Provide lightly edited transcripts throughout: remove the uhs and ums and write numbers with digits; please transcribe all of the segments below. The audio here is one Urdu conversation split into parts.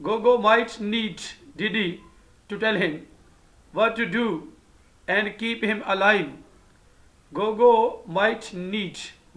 Gogo might need Didi to tell him what to do and keep him alive. Gogo might need,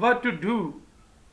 what to do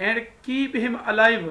and keep him alive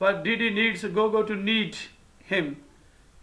But Didi needs Gogo to need him,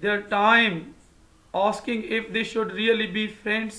their time asking if they should really be friends.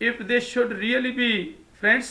if they should really be friends,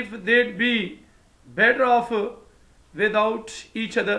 if they'd be better off without each other,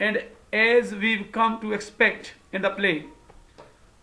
And as we've come to expect in the play,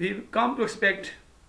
we've come to expect,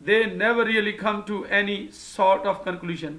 they never really come to any sort of conclusion,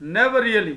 never really,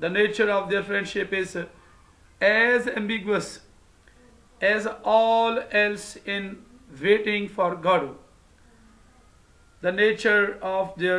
The nature of their friendship is as ambiguous as all else in waiting for God. The nature of their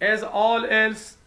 as all else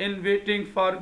in waiting for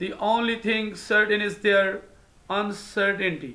The only thing certain is their uncertainty.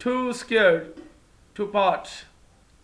Too scared to part,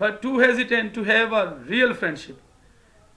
But too hesitant to have a real friendship,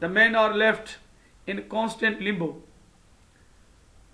The men are left in constant limbo,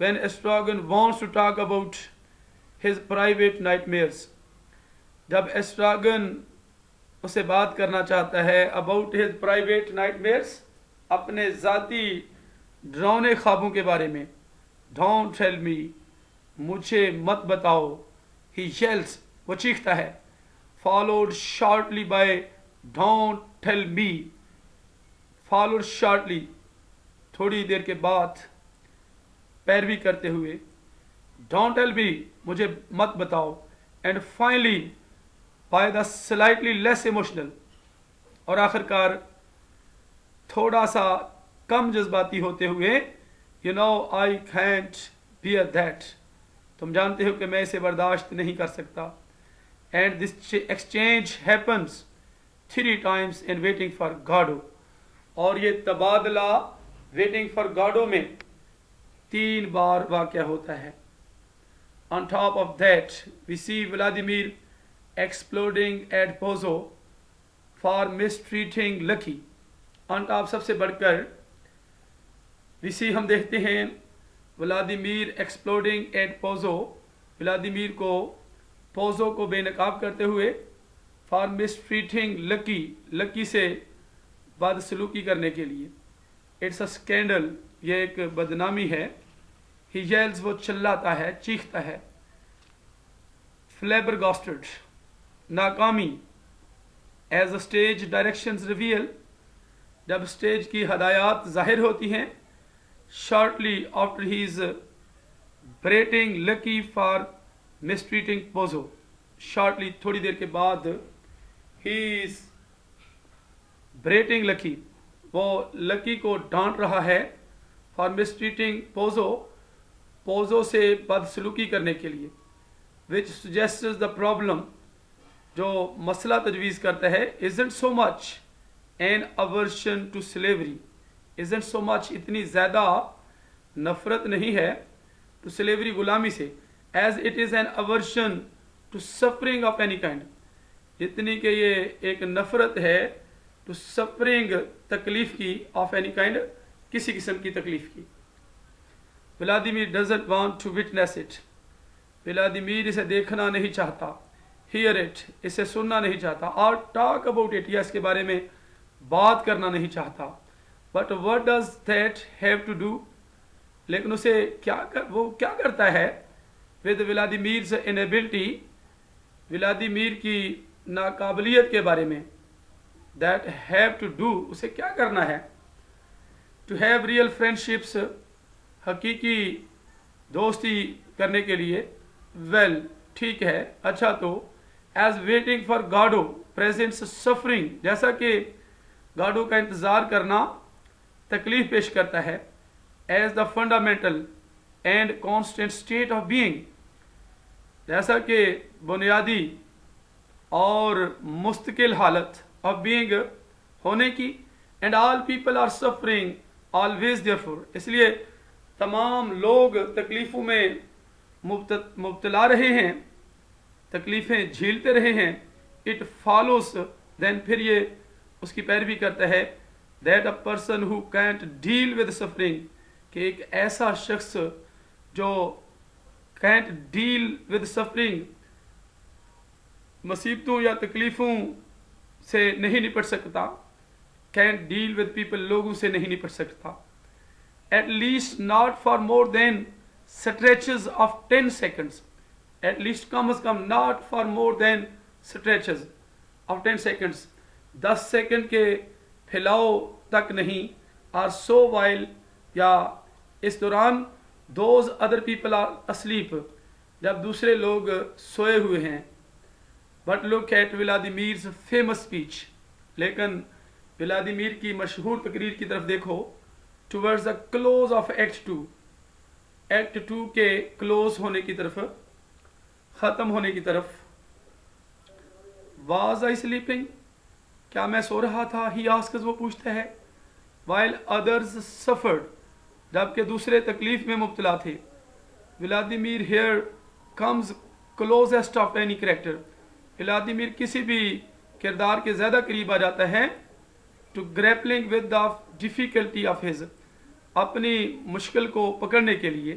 when Estragon wants to talk about his private nightmares. جب Estragon اسے بات کرنا چاہتا ہے about his private nightmares, اپنے ذاتی ڈراؤنے خوابوں کے بارے میں. Don't tell me, مجھے مت بتاؤ. He yells, وہ چیختا ہے. Followed shortly by don't tell me. Followed shortly, تھوڑی دیر کے بعد پیروی کرتے ہوئے don't tell me, مجھے مت بتاؤ. And finally by the slightly less emotional, اور آخر کار تھوڑا سا کم جذباتی ہوتے ہوئے you know I can't bear that, تم جانتے ہو کہ میں اسے برداشت نہیں کر سکتا. And this exchange happens 3 times in Waiting for Godot, اور یہ تبادلہ Waiting for Godot میں 3 بار واقع ہوتا ہے. On top of that, we see Vladimir exploding at Pozo for mistreating Lucky. On top سب سے بڑھ کر we see ہم دیکھتے ہیں ولادیمیر ایکسپلوڈنگ ایٹ پوزو، ولادیمیر کو پوزو کو بے نقاب کرتے ہوئے فار مسٹریٹنگ لکی، لکی سے بدسلوکی کرنے کے لیے. اٹس اے اسکینڈل، یہ ایک بدنامی ہے. ہی یلز، وہ چلاتا ہے، چیختا ہے. فلیبر گاسٹڈ، ناکامی. As a stage directions reveal, جب اسٹیج کی ہدایات ظاہر ہوتی ہیں. Shortly after he is berating Lucky for mistreating Pozzo, shortly تھوڑی دیر کے بعد ہی از بریٹنگ لکی، وہ لکی کو ڈانٹ رہا ہے فار مسٹریٹنگ پوزو، پوزو سے بدسلوکی کرنے کے لیے. وچ سجیسٹس دا پرابلم، جو مسئلہ تجویز کرتا ہے isn't so much an aversion to slavery، isn't so much اتنی زیادہ نفرت نہیں ہے to slavery غلامی سے، as it is an aversion to suffering of any kind، اتنی کہ یہ ایک نفرت ہے to suffering تکلیف کی of any kind، کسی قسم کی تکلیف کی. Vladimir doesn't want to witness it، Vladimir اسے دیکھنا نہیں چاہتا. hear it، اسے سننا نہیں چاہتا. or talk about it، یا اس کے بارے میں بات کرنا نہیں چاہتا. but what does that have to do، لیکن اسے وہ کیا کرتا ہے with Vladimir's inability، ولادیمیر کی ناقابلیت کے بارے میں. that have to do، اسے کیا کرنا ہے. to have real friendships، حقیقی دوستی کرنے کے لیے. well، ٹھیک ہے، اچھا تو as waiting for Godot presents suffering، جیسا کہ گاڈو کا انتظار کرنا تکلیف پیش کرتا ہے. as the fundamental and constant state of being، جیسا کہ بنیادی اور مستقل حالت of being، ہونے کی. and all people are suffering always therefore، اس لیے تمام لوگ تکلیفوں میں مبتلا رہے ہیں، تکلیفیں جھیلتے رہے ہیں. it follows، then پھر یہ اس کی پیروی کرتا ہے that a person who can't deal with suffering، کہ ایک ایسا شخص جو can't deal with suffering، مصیبتوں یا تکلیفوں سے نہیں نپٹ سکتا. can't deal with people، لوگوں سے نہیں نپٹ سکتا. at least not for more than stretches of 10 seconds، at least کم از کم not for more than stretches of 10 seconds، 10 second کے پھیلاؤ تک نہیں. or so while، یا اس دوران those other people are asleep، جب دوسرے لوگ سوئے ہوئے ہیں. but look at Vladimir's famous speech، لیکن ولادیمیر کی مشہور تقریر کی طرف دیکھو. towards the close of Act 2، Act 2 کے کلوز ہونے کی طرف، ختم ہونے کی طرف. was I sleeping، کیا میں سو رہا تھا. he asks، وہ پوچھتا ہے. while others suffered، جبکہ دوسرے تکلیف میں مبتلا تھے. Vladimir here comes closest of any character، Vladimir کسی بھی کردار کے زیادہ قریب آ جاتا ہے. to grappling with the difficulty of his، اپنی مشکل کو پکڑنے کے لیے.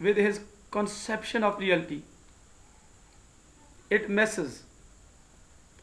with his conception of reality, it messes,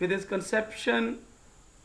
with his conception,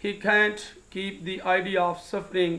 he can't keep the idea of suffering,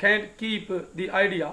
can't keep the idea,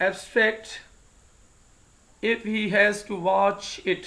abstract, if he has to watch it,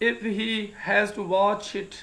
if he has to watch it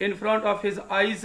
in front of his eyes,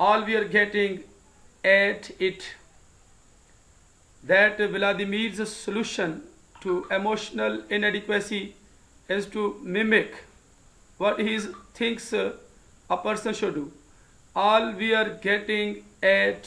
all we are getting at it, that Vladimir's solution to emotional inadequacy is to mimic what he thinks a person should do. All we are getting at,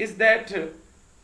is that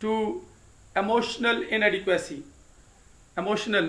to emotional inadequacy, emotional,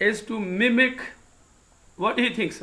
is to mimic what he thinks,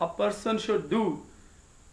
a person should do,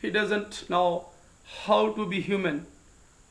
he doesn't know how to be human,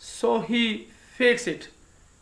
so he fakes it,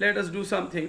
let us do something,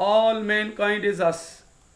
all mankind is us,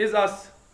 is us,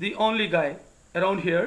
the only guy around here,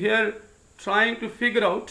here trying to figure out,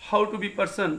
how to be person,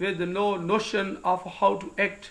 with no notion of how to act,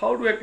how to act,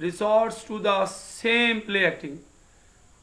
resorts to the same play acting,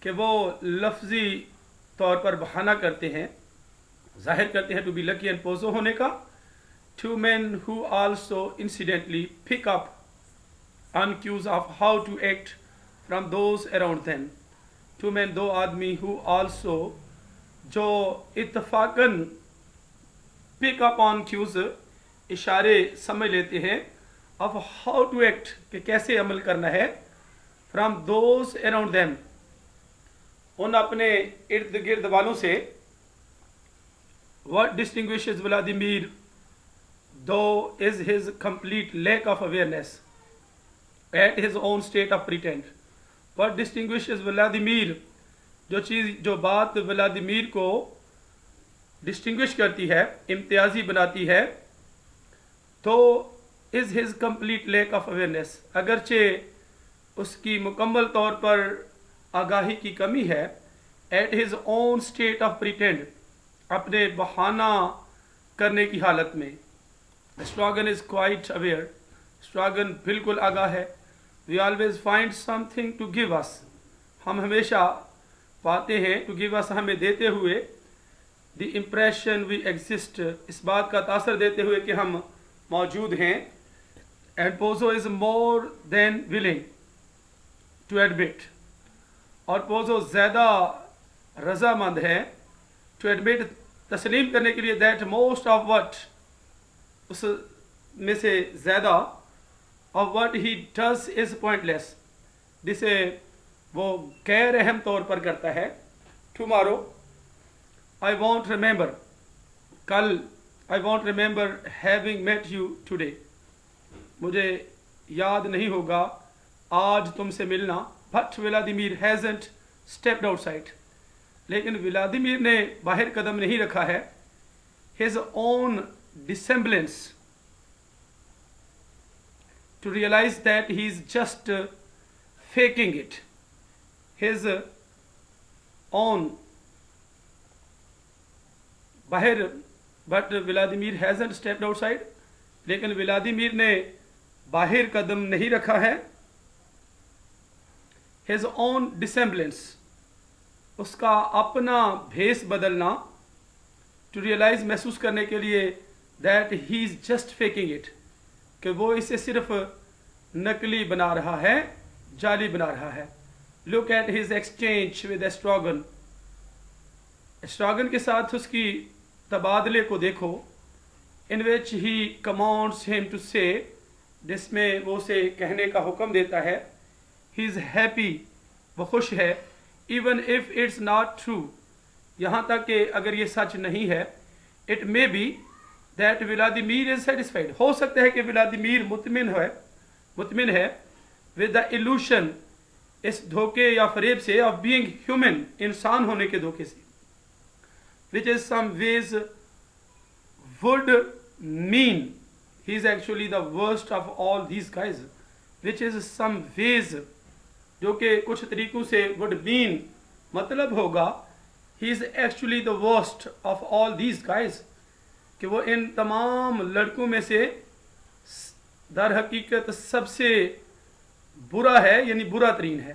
کہ وہ لفظی طور پر بہانہ کرتے ہیں، ظاہر کرتے ہیں ٹو بی لکی اینڈ پوزو ہونے کا. 2 men who also incidentally pick up on cues of how to act from those around them. 2 men دو آدمی who also جو اتفاقاً pick up on cues اشارے سمجھ لیتے ہیں of how to act کہ کیسے عمل کرنا ہے from those around them ان اپنے ارد گرد والوں سے. What distinguishes Vladimir though is his complete lack of awareness at his own state of pretend. What distinguishes Vladimir جو بات ولادیمیر کو ڈسٹنگوش کرتی ہے، امتیازی بناتی ہے، تو is his complete lack of awareness اگرچہ اس کی مکمل طور پر آگاہی کی کمی ہے. at his own state of pretend اپنے بہانہ کرنے کی حالت میں. Stragan is quite aware. Stragan بالکل آگاہ ہے. We always find something to give us. ہم ہمیشہ پاتے ہیں to give us ہمیں دیتے ہوئے the impression we exist اس بات کا تاثر دیتے ہوئے کہ ہم موجود ہیں. And Pozo is more than willing to admit اور پوزو زیادہ رضامند ہے to admit تسلیم کرنے کے لیے that most of what اس میں سے زیادہ of what he does is pointless جسے وہ غیر اہم طور پر کرتا ہے. Tomorrow I won't remember کل I won't remember having met you today مجھے یاد نہیں ہوگا آج تم سے ملنا. But Vladimir hasn't stepped outside لیکن ولادیمیر نے باہر قدم نہیں رکھا ہے. His own dissemblance to realize that he's just faking it. His own باہر but Vladimir hasn't stepped outside لیکن ولادیمیر نے باہر قدم نہیں رکھا ہے. His own dissemblance اس کا اپنا بھیس بدلنا to realize محسوس کرنے کے لیے that he is just faking it کہ وہ اسے صرف نقلی بنا رہا ہے، جعلی بنا رہا ہے. Look at his exchange with Estragon. Estragon کے ساتھ اس کی تبادلے کو دیکھو. In which he commands him to say جس میں وہ اسے کہنے کا حکم دیتا ہے. He is happy وہ خوش ہے. Even if it's not true یہاں تک کہ اگر یہ سچ نہیں ہے. It may be that Vladimir is satisfied ہو سکتا ہے کہ ولادیمیر مطمئن ہے with the illusion اس دھوکے یا فریب سے of being human انسان ہونے کے دھوکے سے which is some ways would mean he is actually the worst of all these guys which is some ways جو کہ کچھ طریقوں سے would mean مطلب ہوگا he is actually the worst of all these guys کہ وہ ان تمام لڑکوں میں سے در حقیقت سب سے برا ہے، یعنی برا ترین ہے.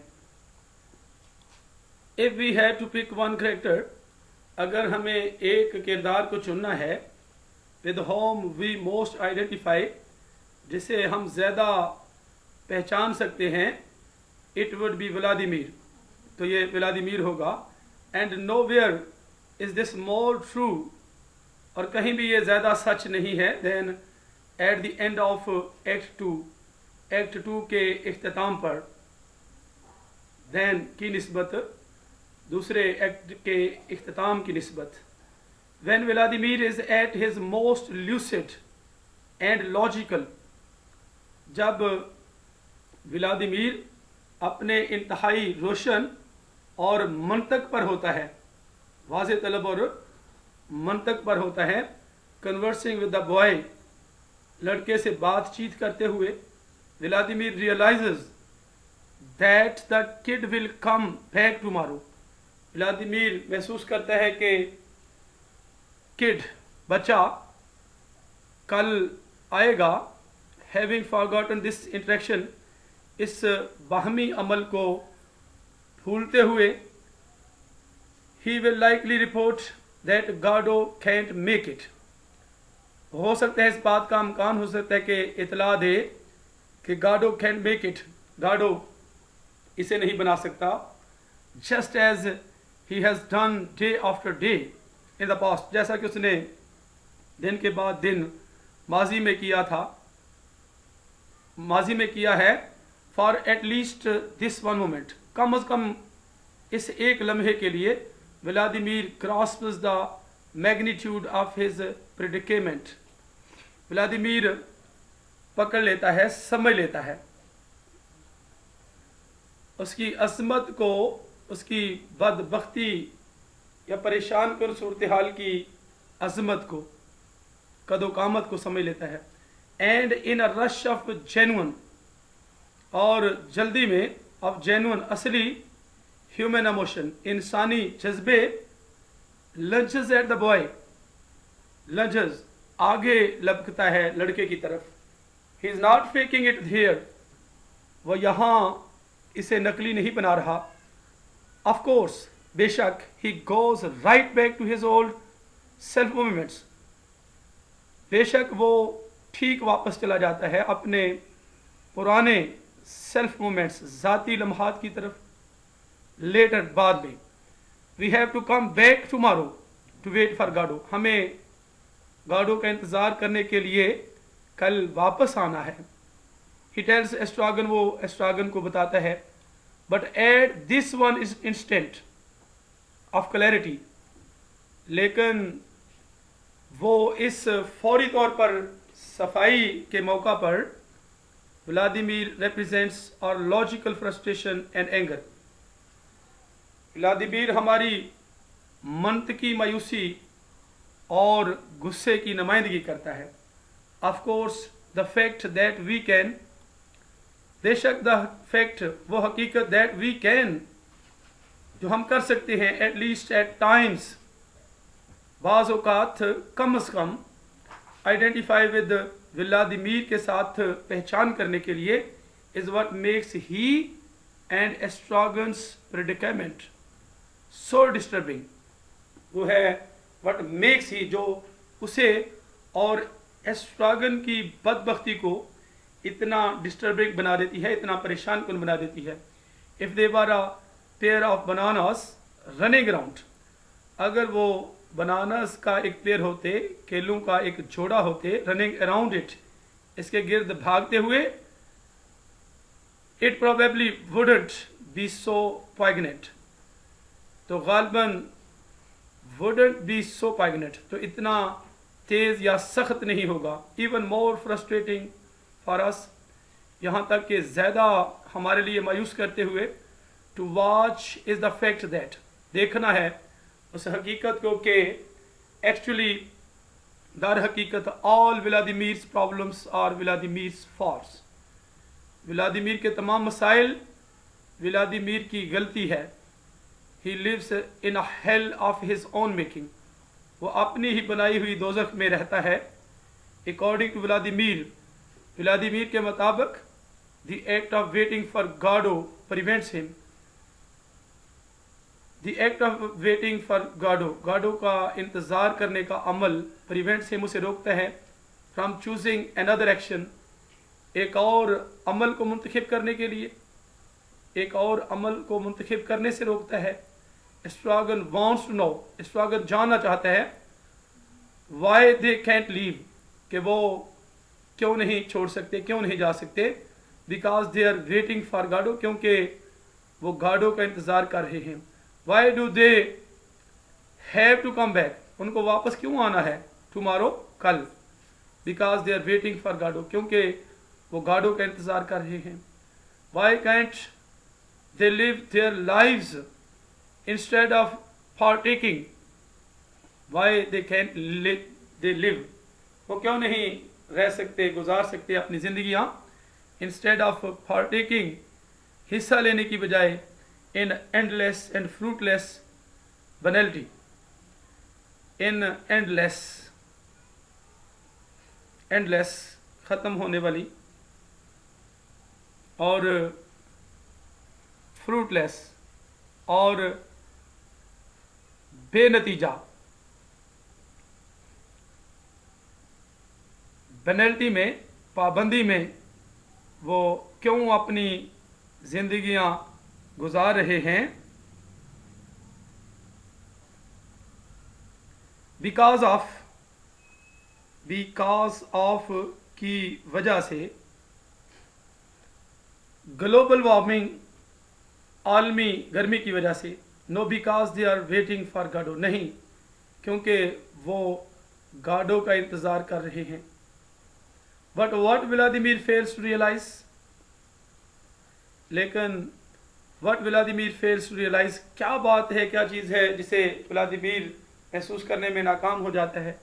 if we had to pick one character اگر ہمیں ایک کردار کو چننا ہے with whom we most identify جسے ہم زیادہ پہچان سکتے ہیں it would be Vladimir تو یہ ولادیمیر ہوگا. and nowhere is this more true اور کہیں بھی یہ زیادہ سچ نہیں ہے than at the end of Act 2 کے اختتام پر than کی نسبت دوسرے ایکٹ کے اختتام کی نسبت. when Vladimir is at his most lucid and logical جب ولادیمیر اپنے انتہائی روشن اور منطق پر ہوتا ہے، واضح طلب اور منطق پر ہوتا ہے. conversing with the boy لڑکے سے بات چیت کرتے ہوئے Vladimir realizes that the kid will come back tomorrow Vladimir محسوس کرتا ہے کہ kid بچہ کل آئے گا. having forgotten this interaction اس باہمی عمل کو بھولتے ہوئے he will likely report that Gado can't make it. ہو سکتا ہے اس بات کا امکان ہو سکتا ہے کہ اطلاع دے کہ گاڈو کین میک اٹ، گاڈو اسے نہیں بنا سکتا، just as he has done day after day in the past, جیسا کہ اس نے دن کے بعد دن ماضی میں کیا تھا، ماضی میں کیا ہے، for at least this one moment, کم از کم اس ایک لمحے کے لیے Vladimir grasps the magnitude of his predicament. Vladimir پکڑ لیتا ہے، سمجھ لیتا ہے اس کی عظمت کو، اس کی بدبختی یا پریشان کن صورتحال کی عظمت کو، قد و قامت کو سمجھ لیتا ہے. And in a rush of genuine, اور جلدی میں، آف جینون اصلی ہیومن ایموشن، انسانی جذبے، lunges at the boy, lunges آگے لپکتا ہے لڑکے کی طرف. He is not faking it here, وہ یہاں اسے نقلی نہیں بنا رہا. آف کورس، بے شک، he goes right back to his old self movements, بے شک وہ ٹھیک واپس چلا جاتا ہے اپنے پرانے سیلف موومنٹس، ذاتی لمحات کی طرف. لیٹر، بعد میں، we have to come back tomorrow to wait for Godot, ہمیں گاڈو کا انتظار کرنے کے لیے کل واپس آنا ہے. ہی ٹیلز ایسٹراگن، وہ ایسٹراگن کو بتاتا ہے، but at this one instant of clarity, لیکن وہ اس فوری طور پر صفائی کے موقع پر ولادیمیر ریپریزینٹس اور logical frustration and anger. Vladimir ہماری منطقی مایوسی اور غصے کی نمائندگی کرتا ہے. Of course the fact that we can, بے شک دا فیکٹ، وہ حقیقت، دیٹ وی کین، جو ہم کر سکتے ہیں، ایٹ لیسٹ ایٹ ٹائمس، بعض اوقات، کم از کم، آئیڈینٹیفائی ود ولادیمیر کے ساتھ پہچان کرنے کے لیے، is what makes he and Estragon's predicament so disturbing. وہ ہے وٹ میکس ہی، جو اسے اور ایسٹراگن کی بدبختی کو اتنا ڈسٹربنگ بنا دیتی ہے، اتنا پریشان کن بنا دیتی ہے. If they were a pair of bananas running around, اگر وہ بناناس کا ایک پیئر ہوتے، کیلوں کا ایک جوڑا ہوتے، رننگ اراؤنڈ اٹ، اس کے گرد بھاگتے ہوئے، اٹ پروبیبلی وڈنٹ بی سو پوائگنٹ، تو غالباً wouldn't be so poignant، تو اتنا تیز یا سخت نہیں ہوگا. even more frustrating for us، یہاں تک کہ زیادہ ہمارے لیے مایوس کرتے ہوئے، to watch is the fact that، دیکھنا ہے اس حقیقت کو کہ actually در حقیقت all Vladimir's problems are Vladimir's faults، Vladimir کے تمام مسائل ولادیمیر کی غلطی ہے. He lives in a hell of his own making، وہ اپنی ہی بنائی ہوئی دوزخ میں رہتا ہے. According to ولادیمیر کے مطابق، the act of waiting for Gado prevents him، the act of waiting for گاڈو کا انتظار کرنے کا عمل prevents him، اسے روکتا ہے from choosing another action، ایک اور عمل کو منتخب کرنے کے لیے، ایک اور عمل کو منتخب کرنے سے روکتا ہے. اسٹراگن وانٹس ٹو نو، اسٹراگن جاننا چاہتا ہے، وائی دے کینٹ لیو، کہ وہ کیوں نہیں چھوڑ سکتے، کیوں نہیں جا سکتے. Because they are waiting for Godot, کیونکہ وہ گاڈو کا انتظار کر رہے ہیں. Why do they have to come back, ان کو واپس کیوں آنا ہے ٹمارو، کل. Because they are waiting for Godot, کیونکہ وہ گاڈو کا انتظار کر رہے ہیں. Why can't they leave their lives instead of partaking، why they can't they live، وہ کیوں نہیں رہ سکتے، گزار سکتے اپنی زندگیاں، instead of partaking، حصہ لینے کی بجائے، in endless and fruitless banality، in endless ختم ہونے والی، اور fruitless اور بے نتیجہ، پینلٹی میں، پابندی میں وہ کیوں اپنی زندگیاں گزار رہے ہیں؟ بیکاز آف کی وجہ سے، گلوبل وارمنگ، عالمی گرمی کی وجہ سے، no because they are waiting for Godot, نہیں کیونکہ وہ گاڈو کا انتظار کر رہے ہیں. But what Vladimir fails to realise, لیکن what Vladimir fails to realise, کیا بات ہے، کیا چیز ہے جسے ولادیمیر محسوس کرنے میں ناکام ہو جاتا ہے؟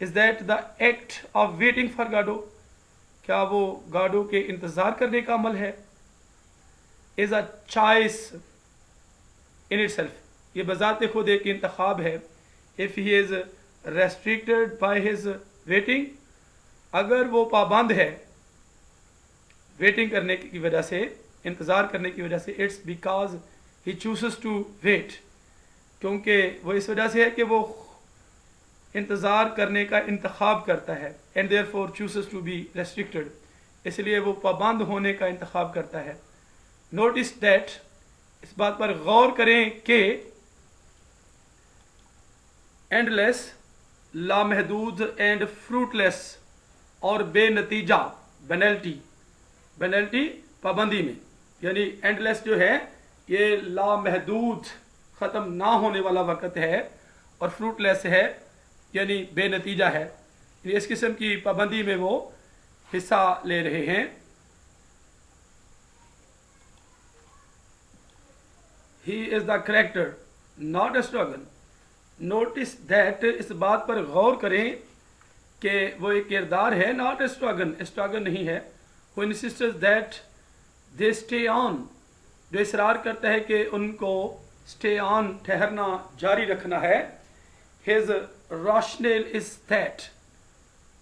Is that the act of waiting for Godot, کیا وہ گاڈو کے انتظار کرنے کا عمل ہے؟ Is a choice in itself, یہ بذات خود ایک انتخاب ہے. If he is restricted by his waiting, اگر وہ پابند ہے ویٹنگ کرنے کی وجہ سے، انتظار کرنے کی وجہ سے، it's because he chooses to wait, کیونکہ وہ اس وجہ سے ہے کہ وہ انتظار کرنے کا انتخاب کرتا ہے. And therefore chooses to be restricted, اس لیے وہ پابند ہونے کا انتخاب کرتا ہے. نوٹس دیٹ، اس بات پر غور کریں کہ اینڈ لیس، لامحدود، اینڈ فروٹ لیس، اور بے نتیجہ، بینلٹی پابندی میں، یعنی اینڈ لیس جو ہے یہ لامحدود، ختم نہ ہونے والا وقت ہے، اور فروٹ لیس ہے یعنی بے نتیجہ ہے. اس قسم کی پابندی میں وہ حصہ لے رہے ہیں. He is the character, not a struggle. Notice that، اس بات پر غور کریں کہ وہ ایک کردار ہے، not a struggle نہیں ہے. Who insists that they stay on، جو اصرار کرتا ہے کہ ان کو stay on، ٹھہرنا جاری رکھنا ہے. His rationale is that،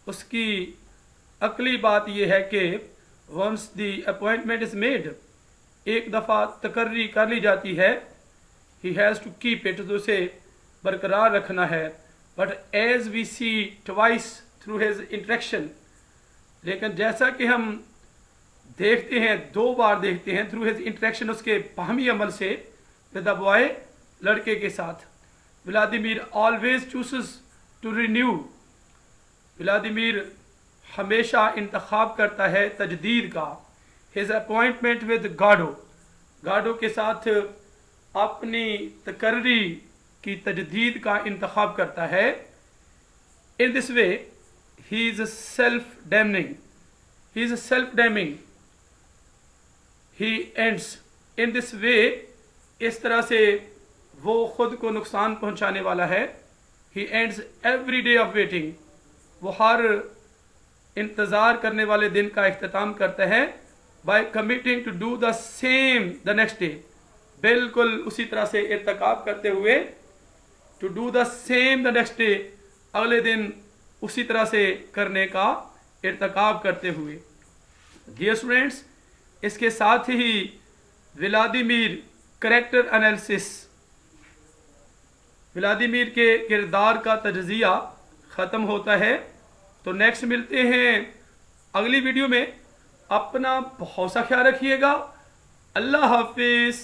اس کی عقلی بات یہ ہے کہ once the appointment is made، ایک دفعہ تقرری کر لی جاتی ہے، he has to keep it، تو اسے برقرار رکھنا ہے. but as we see twice through his interaction، لیکن جیسا کہ ہم دیکھتے ہیں، 2 بار دیکھتے ہیں through his interaction، اس کے باہمی عمل سے، with the boy، لڑکے کے ساتھ. Vladimir always chooses to renew، Vladimir ہمیشہ انتخاب کرتا ہے تجدید کا. his appointment with گاڈو کے ساتھ اپنی تقرری کی تجدید کا انتخاب کرتا ہے. in this way he is self-damning، he ends in this way، اس طرح سے وہ خود کو نقصان پہنچانے والا ہے. he ends every day of waiting، وہ ہر انتظار کرنے والے دن کا اختتام کرتا ہے by committing to do the same the next day، بالکل اسی طرح سے ارتکاب کرتے ہوئے، to do the same the next day، اگلے دن اسی طرح سے کرنے کا ارتکاب کرتے ہوئے. Dear students، اس کے ساتھ ہی ولادیمیر کریکٹر انالیسس، ولادیمیر کے کردار کا تجزیہ ختم ہوتا ہے. تو نیکسٹ ملتے ہیں اگلی ویڈیو میں. اپنا بہت سا خیال رکھیے گا. اللہ حافظ.